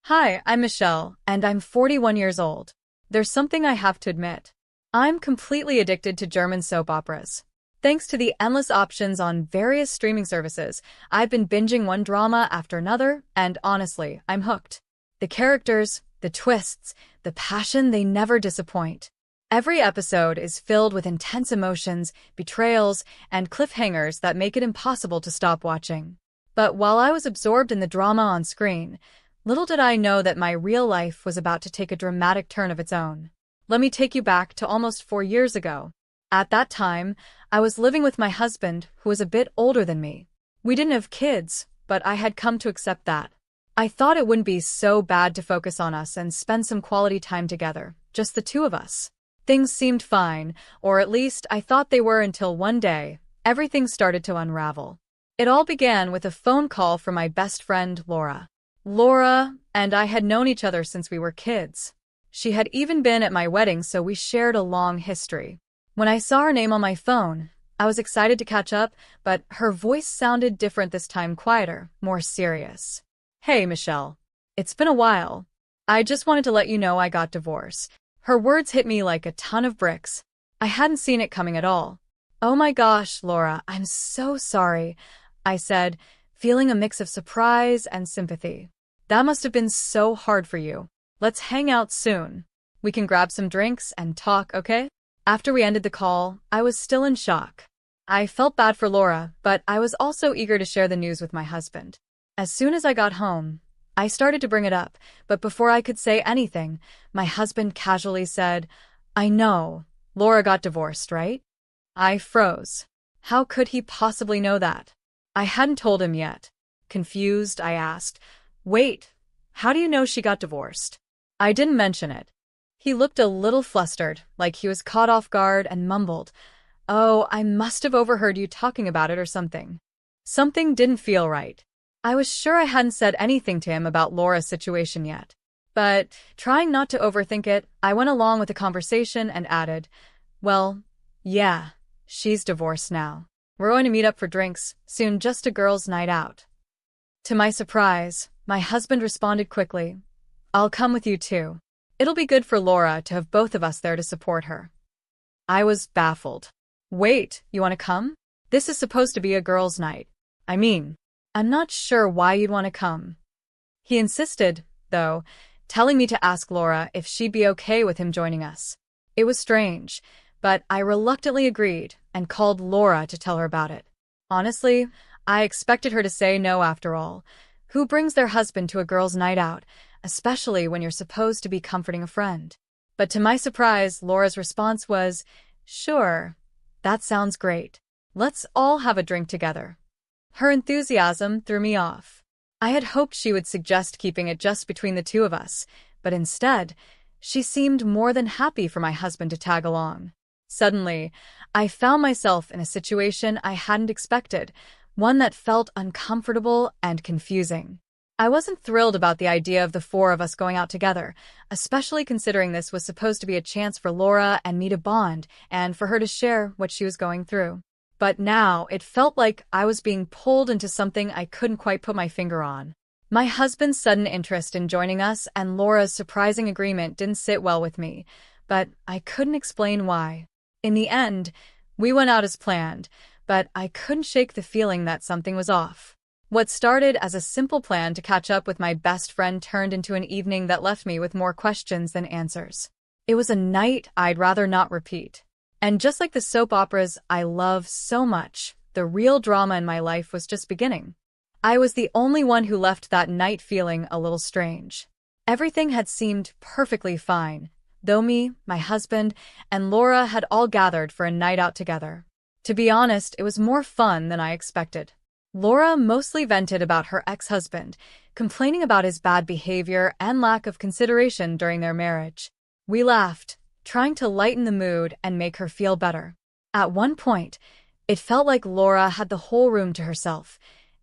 Hi, I'm Michelle, and I'm 41 years old. There's something I have to admit. I'm completely addicted to German soap operas. Thanks to the endless options on various streaming services, I've been binging one drama after another, and honestly, I'm hooked. The characters, the twists, the passion, they never disappoint. Every episode is filled with intense emotions, betrayals, and cliffhangers that make it impossible to stop watching. But while I was absorbed in the drama on screen, little did I know that my real life was about to take a dramatic turn of its own. Let me take you back to almost 4 years ago. At that time, I was living with my husband, who was a bit older than me. We didn't have kids, but I had come to accept that. I thought it wouldn't be so bad to focus on us and spend some quality time together, just the two of us. Things seemed fine, or at least I thought they were until one day, everything started to unravel. It all began with a phone call from my best friend, Laura. Laura and I had known each other since we were kids. She had even been at my wedding, so we shared a long history. When I saw her name on my phone, I was excited to catch up, but her voice sounded different this time, quieter, more serious. Hey, Michelle. It's been a while. I just wanted to let you know I got divorced. Her words hit me like a ton of bricks. I hadn't seen it coming at all. Oh my gosh, Laura, I'm so sorry, I said, feeling a mix of surprise and sympathy. That must have been so hard for you. Let's hang out soon. We can grab some drinks and talk, okay? After we ended the call, I was still in shock. I felt bad for Laura, but I was also eager to share the news with my husband. As soon as I got home, I started to bring it up, but before I could say anything, my husband casually said, I know, Laura got divorced, right? I froze. How could he possibly know that? I hadn't told him yet. Confused, I asked, wait, how do you know she got divorced? I didn't mention it. He looked a little flustered, like he was caught off guard, and mumbled, oh, I must have overheard you talking about it or something. Something didn't feel right. I was sure I hadn't said anything to him about Laura's situation yet. But, trying not to overthink it, I went along with the conversation and added, well, yeah, she's divorced now. We're going to meet up for drinks, soon, just a girls' night out. To my surprise, my husband responded quickly, I'll come with you too. It'll be good for Laura to have both of us there to support her. I was baffled. Wait, you want to come? This is supposed to be a girls' night. I'm not sure why you'd want to come. He insisted, though, telling me to ask Laura if she'd be okay with him joining us. It was strange, but I reluctantly agreed and called Laura to tell her about it. Honestly, I expected her to say no after all. Who brings their husband to a girls' night out, especially when you're supposed to be comforting a friend? But to my surprise, Laura's response was, sure, that sounds great. Let's all have a drink together. Her enthusiasm threw me off. I had hoped she would suggest keeping it just between the two of us, but instead, she seemed more than happy for my husband to tag along. Suddenly, I found myself in a situation I hadn't expected, one that felt uncomfortable and confusing. I wasn't thrilled about the idea of the four of us going out together, especially considering this was supposed to be a chance for Laura and me to bond and for her to share what she was going through. But now it felt like I was being pulled into something I couldn't quite put my finger on. My husband's sudden interest in joining us and Laura's surprising agreement didn't sit well with me, but I couldn't explain why. In the end, we went out as planned, but I couldn't shake the feeling that something was off. What started as a simple plan to catch up with my best friend turned into an evening that left me with more questions than answers. It was a night I'd rather not repeat. And just like the soap operas I love so much, the real drama in my life was just beginning. I was the only one who left that night feeling a little strange. Everything had seemed perfectly fine, though me, my husband, and Laura had all gathered for a night out together. To be honest, it was more fun than I expected. Laura mostly vented about her ex-husband, complaining about his bad behavior and lack of consideration during their marriage. We laughed, trying to lighten the mood and make her feel better. At one point, it felt like Laura had the whole room to herself,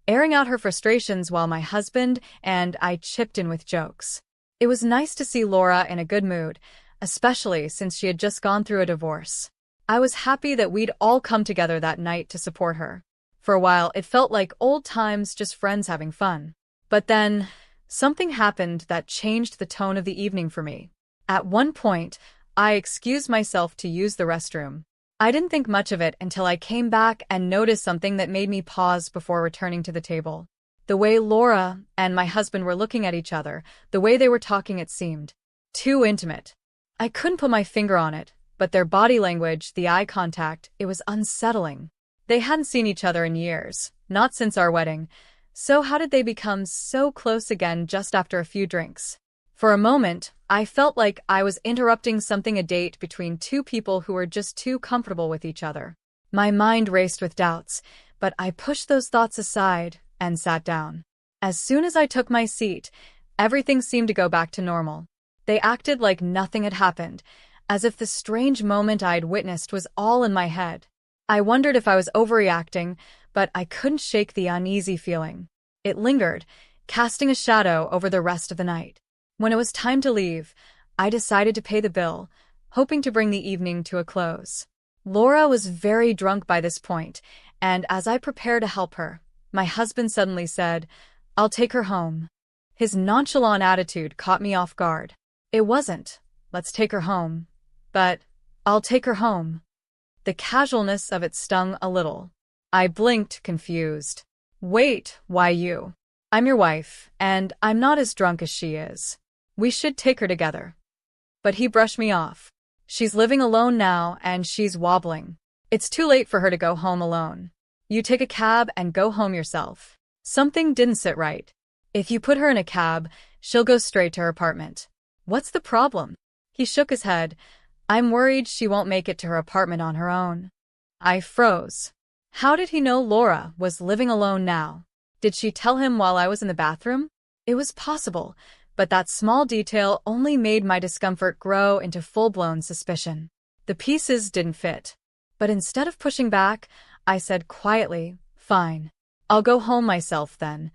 airing out her frustrations while my husband and I chipped in with jokes. It was nice to see Laura in a good mood, especially since she had just gone through a divorce. I was happy that we'd all come together that night to support her. For a while, it felt like old times, just friends having fun. But then, something happened that changed the tone of the evening for me. At one point, I excused myself to use the restroom. I didn't think much of it until I came back and noticed something that made me pause before returning to the table. The way Laura and my husband were looking at each other, the way they were talking, it seemed too intimate. I couldn't put my finger on it, but their body language, the eye contact, it was unsettling. They hadn't seen each other in years, not since our wedding. So how did they become so close again just after a few drinks? For a moment, I felt like I was interrupting a date between two people who were just too comfortable with each other. My mind raced with doubts, but I pushed those thoughts aside and sat down. As soon as I took my seat, everything seemed to go back to normal. They acted like nothing had happened, as if the strange moment I'd witnessed was all in my head. I wondered if I was overreacting, but I couldn't shake the uneasy feeling. It lingered, casting a shadow over the rest of the night. When it was time to leave, I decided to pay the bill, hoping to bring the evening to a close. Laura was very drunk by this point, and as I prepared to help her, my husband suddenly said, "I'll take her home." His nonchalant attitude caught me off guard. It wasn't, "Let's take her home," but, "I'll take her home." The casualness of it stung a little. I blinked, confused. "Wait, why you? I'm your wife, and I'm not as drunk as she is. We should take her together." But he brushed me off. "She's living alone now, and she's wobbling. It's too late for her to go home alone. You take a cab and go home yourself." Something didn't sit right. "If you put her in a cab, she'll go straight to her apartment." "What's the problem?" He shook his head. "I'm worried she won't make it to her apartment on her own." I froze. How did he know Laura was living alone now? Did she tell him while I was in the bathroom? It was possible, but that small detail only made my discomfort grow into full-blown suspicion. The pieces didn't fit. But instead of pushing back, I said quietly, "Fine. I'll go home myself then."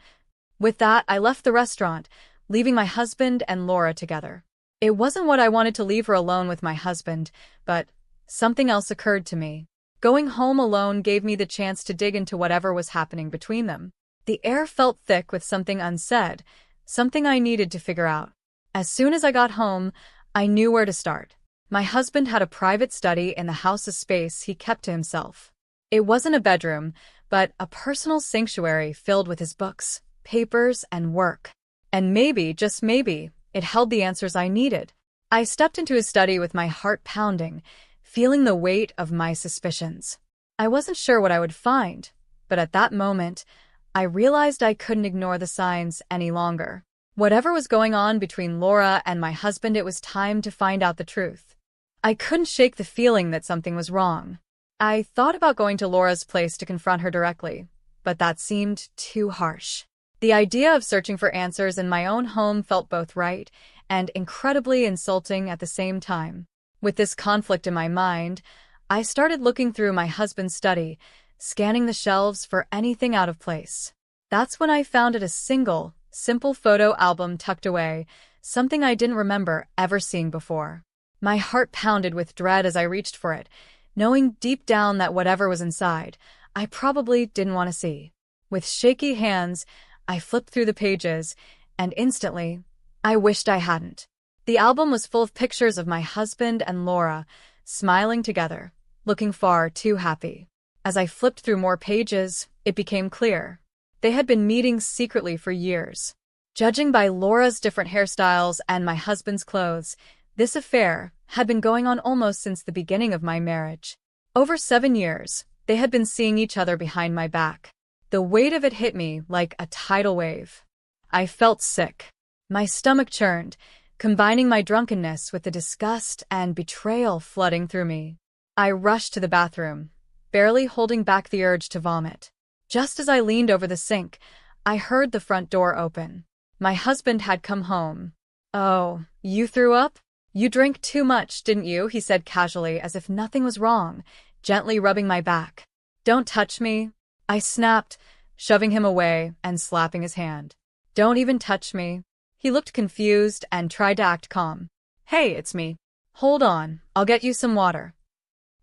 With that, I left the restaurant, leaving my husband and Laura together. It wasn't what I wanted to leave her alone with my husband, but something else occurred to me. Going home alone gave me the chance to dig into whatever was happening between them. The air felt thick with something unsaid, something I needed to figure out. As soon as I got home, I knew where to start. My husband had a private study in the house, a space he kept to himself. It wasn't a bedroom, but a personal sanctuary filled with his books, papers, and work. And maybe, just maybe, it held the answers I needed. I stepped into his study with my heart pounding, feeling the weight of my suspicions. I wasn't sure what I would find, but at that moment, I realized I couldn't ignore the signs any longer. Whatever was going on between Laura and my husband, it was time to find out the truth. I couldn't shake the feeling that something was wrong. I thought about going to Laura's place to confront her directly, but that seemed too harsh. The idea of searching for answers in my own home felt both right and incredibly insulting at the same time. With this conflict in my mind, I started looking through my husband's study, scanning the shelves for anything out of place. That's when I found a simple photo album tucked away, something I didn't remember ever seeing before. My heart pounded with dread as I reached for it, knowing deep down that whatever was inside, I probably didn't want to see. With shaky hands, I flipped through the pages, and instantly, I wished I hadn't. The album was full of pictures of my husband and Laura, smiling together, looking far too happy. As I flipped through more pages, it became clear. They had been meeting secretly for years. Judging by Laura's different hairstyles and my husband's clothes, this affair had been going on almost since the beginning of my marriage. Over 7 years, they had been seeing each other behind my back. The weight of it hit me like a tidal wave. I felt sick. My stomach churned, combining my drunkenness with the disgust and betrayal flooding through me. I rushed to the bathroom, barely holding back the urge to vomit. Just as I leaned over the sink, I heard the front door open. My husband had come home. "Oh, you threw up? You drank too much, didn't you?" he said casually, as if nothing was wrong, gently rubbing my back. "Don't touch me," I snapped, shoving him away and slapping his hand. "Don't even touch me." He looked confused and tried to act calm. "Hey, it's me. Hold on, I'll get you some water."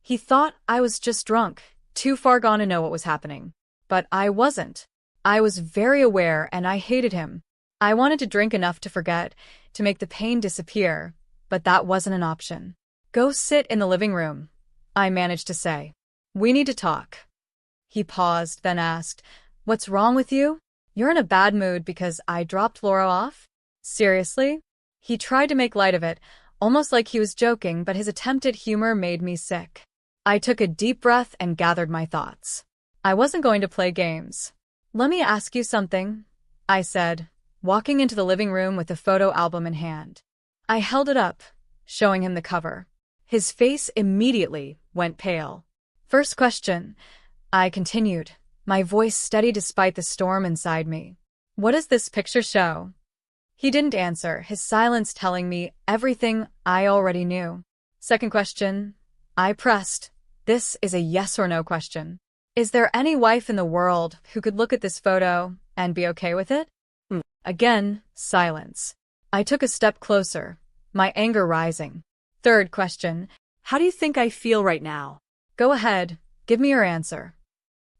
He thought I was just drunk, too far gone to know what was happening. But I wasn't. I was very aware, and I hated him. I wanted to drink enough to forget, to make the pain disappear, but that wasn't an option. Go sit in the living room, I managed to say. We need to talk. He paused, then asked, What's wrong with you? You're in a bad mood because I dropped Laura off? Seriously? He tried to make light of it, almost like he was joking, but his attempt at humor made me sick. I took a deep breath and gathered my thoughts. I wasn't going to play games. Let me ask you something, I said, walking into the living room with the photo album in hand. I held it up, showing him the cover. His face immediately went pale. First question, I continued, my voice steady despite the storm inside me. What does this picture show? He didn't answer, his silence telling me everything I already knew. Second question, I pressed. This is a yes or no question. Is there any wife in the world who could look at this photo and be okay with it? Again, silence. I took a step closer, my anger rising. Third question, how do you think I feel right now? Go ahead, give me your answer.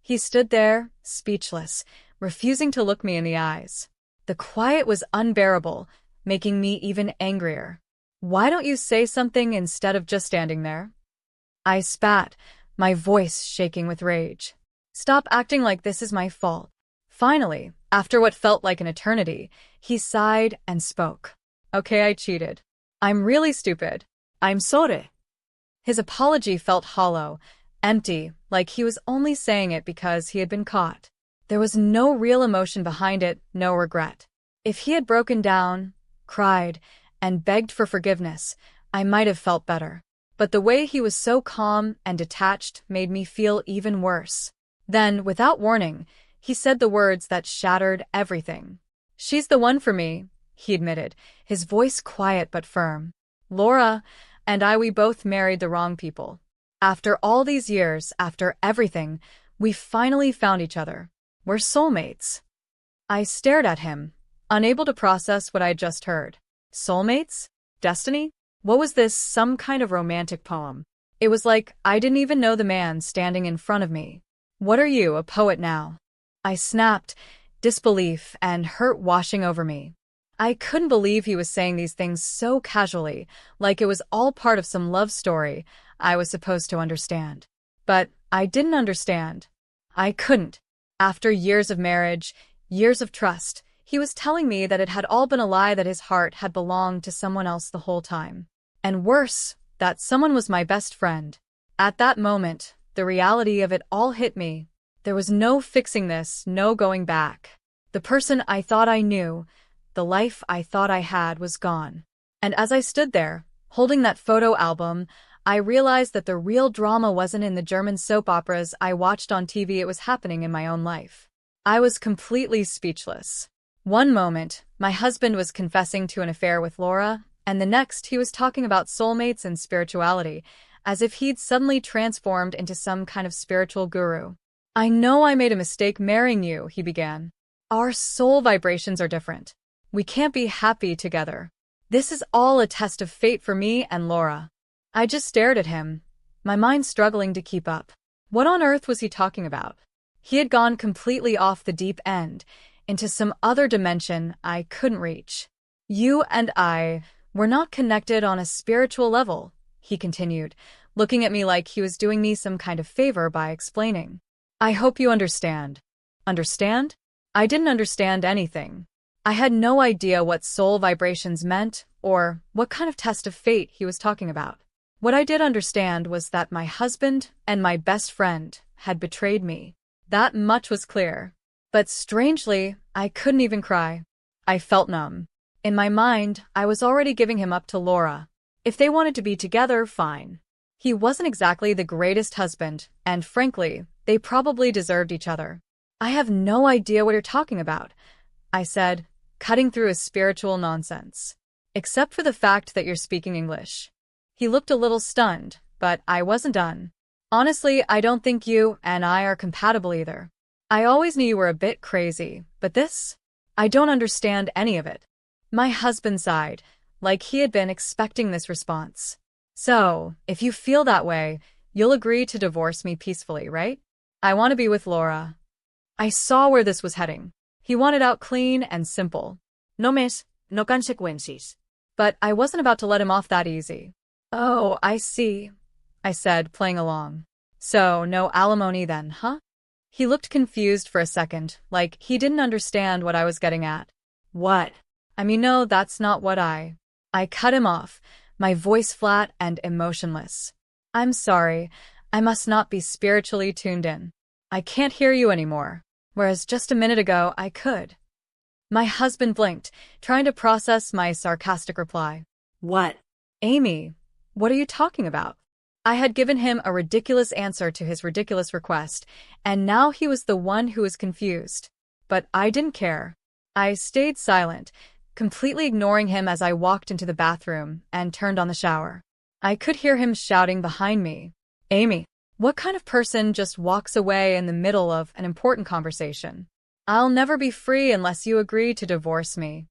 He stood there, speechless, refusing to look me in the eyes. The quiet was unbearable, making me even angrier. Why don't you say something instead of just standing there? I spat, my voice shaking with rage. Stop acting like this is my fault. Finally, after what felt like an eternity, he sighed and spoke. Okay, I cheated. I'm really stupid. I'm sorry. His apology felt hollow, empty, like he was only saying it because he had been caught. There was no real emotion behind it, no regret. If he had broken down, cried, and begged for forgiveness, I might have felt better. But the way he was so calm and detached made me feel even worse. Then, without warning, he said the words that shattered everything. She's the one for me, he admitted, his voice quiet but firm. Laura and we both married the wrong people. After all these years, after everything, we finally found each other. We're soulmates. I stared at him, unable to process what I'd just heard. Soulmates? Destiny? What was this, some kind of romantic poem? It was like I didn't even know the man standing in front of me. What are you, a poet now? I snapped, disbelief and hurt washing over me. I couldn't believe he was saying these things so casually, like it was all part of some love story I was supposed to understand. But I didn't understand. I couldn't. After years of marriage, years of trust, he was telling me that it had all been a lie, that his heart had belonged to someone else the whole time. And worse, that someone was my best friend. At that moment, the reality of it all hit me. There was no fixing this, no going back. The person I thought I knew, the life I thought I had, was gone. And as I stood there, holding that photo album, I realized that the real drama wasn't in the German soap operas I watched on TV, it was happening in my own life. I was completely speechless. One moment, my husband was confessing to an affair with Laura, and the next he was talking about soulmates and spirituality, as if he'd suddenly transformed into some kind of spiritual guru. I know I made a mistake marrying you, he began. Our soul vibrations are different. We can't be happy together. This is all a test of fate for me and Laura. I just stared at him, my mind struggling to keep up. What on earth was he talking about? He had gone completely off the deep end, into some other dimension I couldn't reach. You and I were not connected on a spiritual level, he continued, looking at me like he was doing me some kind of favor by explaining. I hope you understand. Understand? I didn't understand anything. I had no idea what soul vibrations meant or what kind of test of fate he was talking about. What I did understand was that my husband and my best friend had betrayed me. That much was clear. But strangely, I couldn't even cry. I felt numb. In my mind, I was already giving him up to Laura. If they wanted to be together, fine. He wasn't exactly the greatest husband, and frankly, they probably deserved each other. I have no idea what you're talking about, I said, cutting through his spiritual nonsense. Except for the fact that you're speaking English. He looked a little stunned, but I wasn't done. Honestly, I don't think you and I are compatible either. I always knew you were a bit crazy, but this? I don't understand any of it. My husband sighed, like he had been expecting this response. So, if you feel that way, you'll agree to divorce me peacefully, right? I want to be with Laura. I saw where this was heading. He wanted out clean and simple. No més, no conseqüències. But I wasn't about to let him off that easy. Oh, I see, I said, playing along. So, no alimony then, huh? He looked confused for a second, like he didn't understand what I was getting at. What? I mean, no, that's not what I cut him off, my voice flat and emotionless. I'm sorry, I must not be spiritually tuned in. I can't hear you anymore, whereas just a minute ago I could. My husband blinked, trying to process my sarcastic reply. What? Amy, what are you talking about? I had given him a ridiculous answer to his ridiculous request, and now he was the one who was confused. But I didn't care. I stayed silent, completely ignoring him as I walked into the bathroom and turned on the shower. I could hear him shouting behind me. Amy, what kind of person just walks away in the middle of an important conversation? I'll never be free unless you agree to divorce me.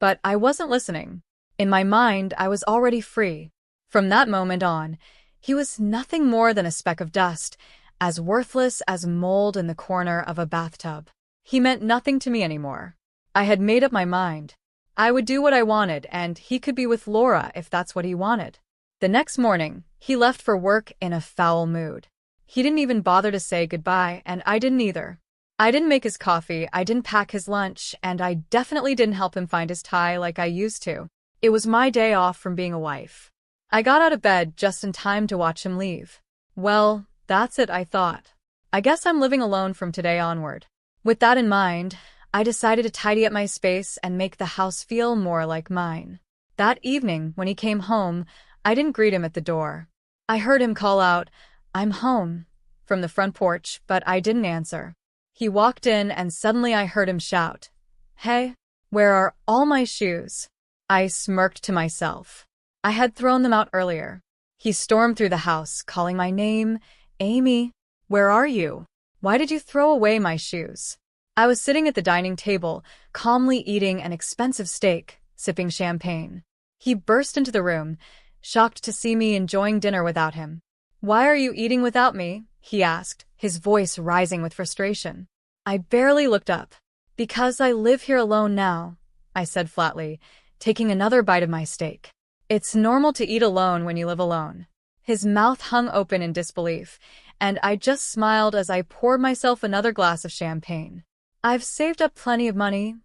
But I wasn't listening. In my mind, I was already free. From that moment on, he was nothing more than a speck of dust, as worthless as mold in the corner of a bathtub. He meant nothing to me anymore. I had made up my mind. I would do what I wanted, and he could be with Laura if that's what he wanted. The next morning, he left for work in a foul mood. He didn't even bother to say goodbye, and I didn't either. I didn't make his coffee, I didn't pack his lunch, and I definitely didn't help him find his tie like I used to. It was my day off from being a wife. I got out of bed just in time to watch him leave. Well, that's it, I thought. I guess I'm living alone from today onward. With that in mind, I decided to tidy up my space and make the house feel more like mine. That evening, when he came home, I didn't greet him at the door. I heard him call out, "I'm home," from the front porch, but I didn't answer. He walked in and suddenly I heard him shout, "Hey, where are all my shoes?" I smirked to myself. I had thrown them out earlier. He stormed through the house, calling my name. "Amy, where are you? Why did you throw away my shoes?" I was sitting at the dining table, calmly eating an expensive steak, sipping champagne. He burst into the room, shocked to see me enjoying dinner without him. "Why are you eating without me?" he asked, his voice rising with frustration. I barely looked up. "Because I live here alone now," I said flatly, taking another bite of my steak. "It's normal to eat alone when you live alone." His mouth hung open in disbelief, and I just smiled as I poured myself another glass of champagne. "I've saved up plenty of money,"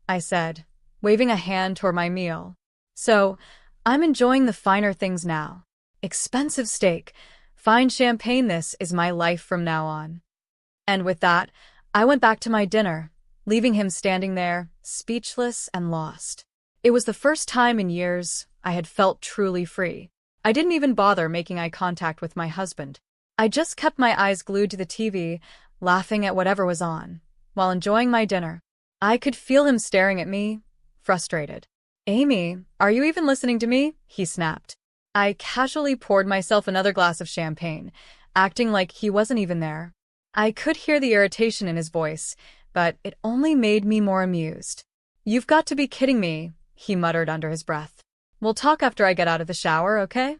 I said, waving a hand toward my meal. "So, I'm enjoying the finer things now. Expensive steak, fine champagne, this is my life from now on." And with that, I went back to my dinner, leaving him standing there, speechless and lost. It was the first time in years I had felt truly free. I didn't even bother making eye contact with my husband. I just kept my eyes glued to the TV, laughing at whatever was on, while enjoying my dinner. I could feel him staring at me, frustrated. "Amy, are you even listening to me?" he snapped. I casually poured myself another glass of champagne, acting like he wasn't even there. I could hear the irritation in his voice, but it only made me more amused. "You've got to be kidding me," he muttered under his breath. "We'll talk after I get out of the shower, okay?"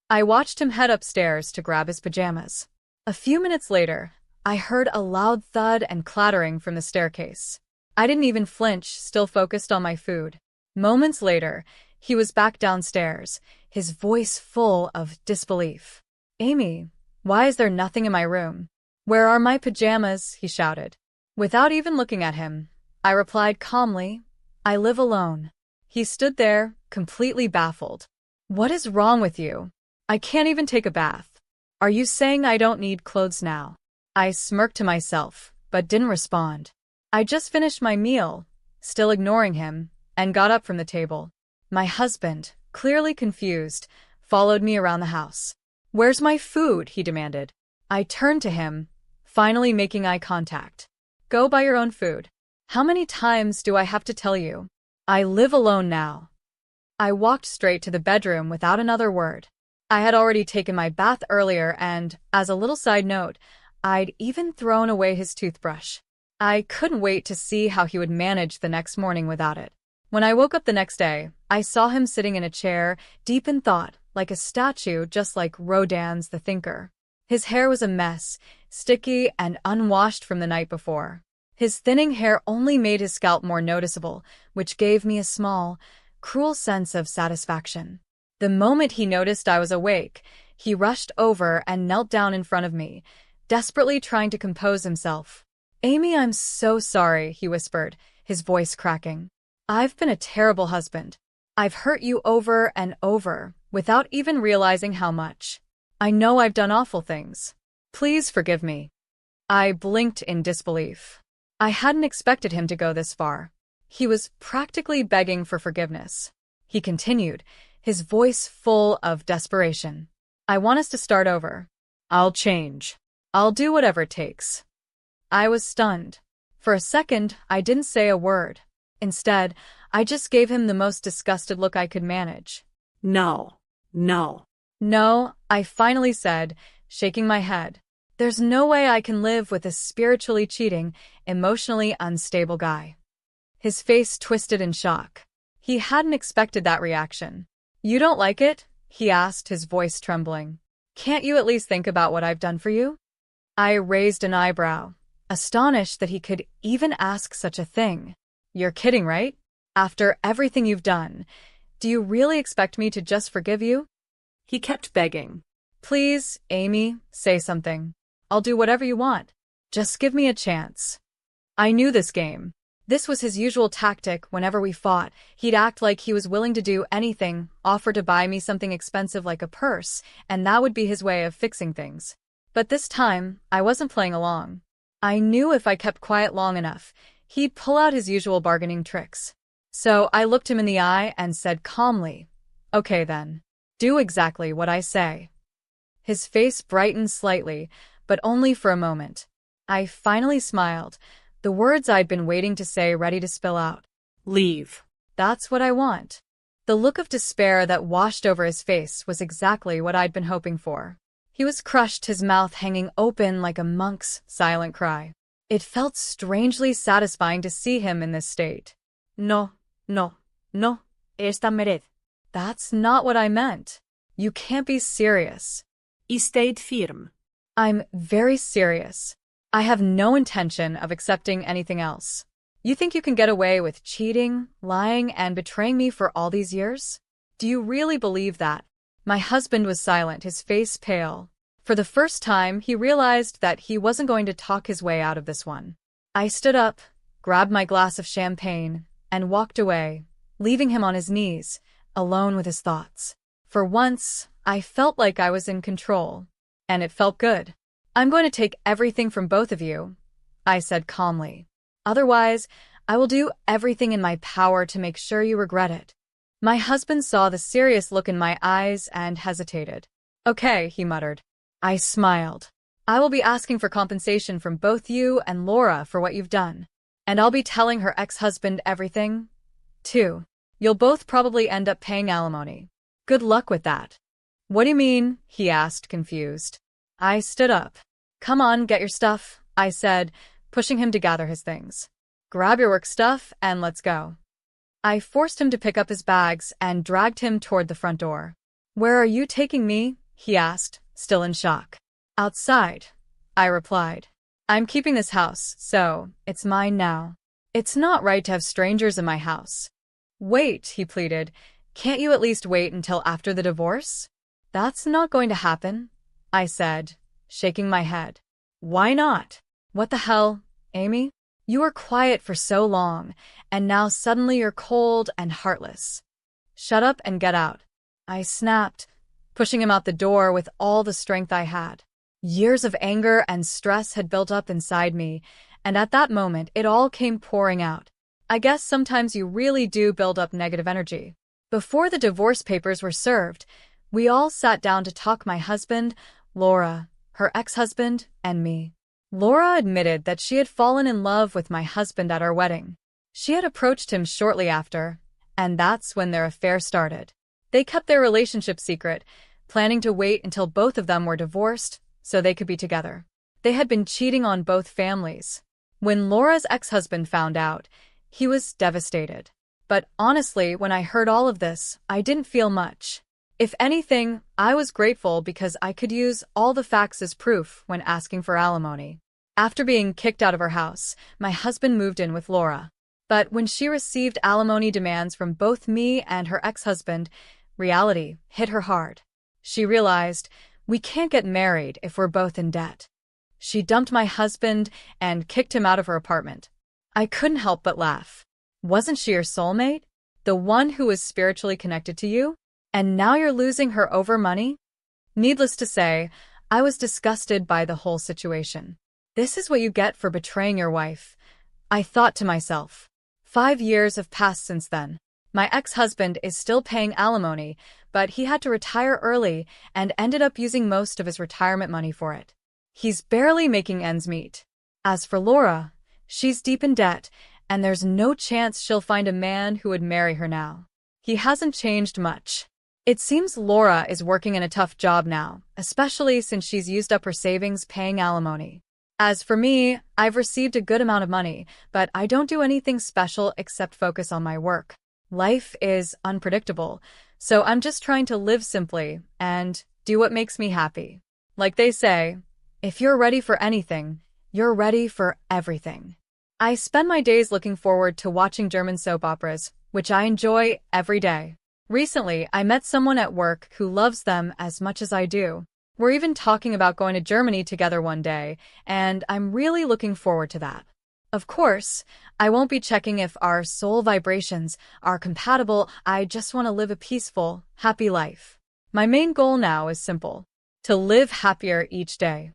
I watched him head upstairs to grab his pajamas. A few minutes later, I heard a loud thud and clattering from the staircase. I didn't even flinch, still focused on my food. Moments later, he was back downstairs, his voice full of disbelief. "Amy, why is there nothing in my room? Where are my pajamas?" he shouted. Without even looking at him, I replied calmly, "I live alone." He stood there, completely baffled. "What is wrong with you? I can't even take a bath. Are you saying I don't need clothes now?" I smirked to myself, but didn't respond. I just finished my meal, still ignoring him, and got up from the table. My husband, clearly confused, followed me around the house. "Where's my food?" he demanded. I turned to him, finally making eye contact. "Go buy your own food. How many times do I have to tell you? I live alone now." I walked straight to the bedroom without another word. I had already taken my bath earlier and, as a little side note, I'd even thrown away his toothbrush. I couldn't wait to see how he would manage the next morning without it. When I woke up the next day, I saw him sitting in a chair, deep in thought, like a statue, just like Rodin's The Thinker. His hair was a mess, sticky and unwashed from the night before. His thinning hair only made his scalp more noticeable, which gave me a small, cruel sense of satisfaction. The moment he noticed I was awake, he rushed over and knelt down in front of me, desperately trying to compose himself. "Amy, I'm so sorry," he whispered, his voice cracking. "I've been a terrible husband. I've hurt you over and over, without even realizing how much. I know I've done awful things. Please forgive me." I blinked in disbelief. I hadn't expected him to go this far. He was practically begging for forgiveness. He continued, his voice full of desperation. "I want us to start over. I'll change. I'll do whatever it takes." I was stunned. For a second, I didn't say a word. Instead, I just gave him the most disgusted look I could manage. No. No. "No," I finally said, shaking my head. "There's no way I can live with a spiritually cheating, emotionally unstable guy." His face twisted in shock. He hadn't expected that reaction. "You don't like it?" he asked, his voice trembling. "Can't you at least think about what I've done for you?" I raised an eyebrow, astonished that he could even ask such a thing. "You're kidding, right? After everything you've done, do you really expect me to just forgive you?" He kept begging. "Please, Amy, say something. I'll do whatever you want. Just give me a chance." I knew this game. This was his usual tactic whenever we fought. He'd act like he was willing to do anything, offer to buy me something expensive like a purse, and that would be his way of fixing things. But this time, I wasn't playing along. I knew if I kept quiet long enough, he'd pull out his usual bargaining tricks. So I looked him in the eye and said calmly, "Okay then. Do exactly what I say." His face brightened slightly, but only for a moment. I finally smiled, the words I'd been waiting to say ready to spill out. "Leave. That's what I want." The look of despair that washed over his face was exactly what I'd been hoping for. He was crushed, his mouth hanging open like a monk's silent cry. It felt strangely satisfying to see him in this state. "No, no, no, esta mered." "That's not what I meant. You can't be serious." He stayed firm. "I'm very serious. I have no intention of accepting anything else. You think you can get away with cheating, lying, and betraying me for all these years? Do you really believe that?" My husband was silent, his face pale. For the first time, he realized that he wasn't going to talk his way out of this one. I stood up, grabbed my glass of champagne, and walked away, leaving him on his knees, alone with his thoughts. For once, I felt like I was in control, and it felt good. "I'm going to take everything from both of you," I said calmly. "Otherwise, I will do everything in my power to make sure you regret it." My husband saw the serious look in my eyes and hesitated. "Okay," he muttered. I smiled. "I will be asking for compensation from both you and Laura for what you've done. And I'll be telling her ex-husband everything, too. You'll both probably end up paying alimony. Good luck with that." "What do you mean?" he asked, confused. I stood up. "Come on, get your stuff," I said, pushing him to gather his things. "Grab your work stuff and let's go." I forced him to pick up his bags and dragged him toward the front door. "Where are you taking me?" he asked, still in shock. "Outside," I replied. "I'm keeping this house, so it's mine now. It's not right to have strangers in my house." "Wait," he pleaded. "Can't you at least wait until after the divorce?" "That's not going to happen," I said, shaking my head. "Why not?" "What the hell, Amy? You were quiet for so long, and now suddenly you're cold and heartless. Shut up and get out," I snapped, pushing him out the door with all the strength I had. Years of anger and stress had built up inside me, and at that moment it all came pouring out. I guess sometimes you really do build up negative energy. Before the divorce papers were served, we all sat down to talk, my husband, Laura, her ex-husband, and me. Laura admitted that she had fallen in love with my husband at our wedding. She had approached him shortly after, and that's when their affair started. They kept their relationship secret, planning to wait until both of them were divorced so they could be together. They had been cheating on both families. When Laura's ex-husband found out, he was devastated. But honestly, when I heard all of this, I didn't feel much. If anything, I was grateful because I could use all the facts as proof when asking for alimony. After being kicked out of her house, my husband moved in with Laura. But when she received alimony demands from both me and her ex-husband, reality hit her hard. She realized, we can't get married if we're both in debt. She dumped my husband and kicked him out of her apartment. I couldn't help but laugh. Wasn't she your soulmate? The one who was spiritually connected to you? And now you're losing her over money? Needless to say, I was disgusted by the whole situation. This is what you get for betraying your wife, I thought to myself. 5 years have passed since then. My ex-husband is still paying alimony, but he had to retire early and ended up using most of his retirement money for it. He's barely making ends meet. As for Laura, she's deep in debt, and there's no chance she'll find a man who would marry her now. He hasn't changed much. It seems Laura is working in a tough job now, especially since she's used up her savings paying alimony. As for me, I've received a good amount of money, but I don't do anything special except focus on my work. Life is unpredictable, so I'm just trying to live simply and do what makes me happy. Like they say, if you're ready for anything, you're ready for everything. I spend my days looking forward to watching German soap operas, which I enjoy every day. Recently, I met someone at work who loves them as much as I do. We're even talking about going to Germany together one day, and I'm really looking forward to that. Of course, I won't be checking if our soul vibrations are compatible. I just want to live a peaceful, happy life. My main goal now is simple: to live happier each day.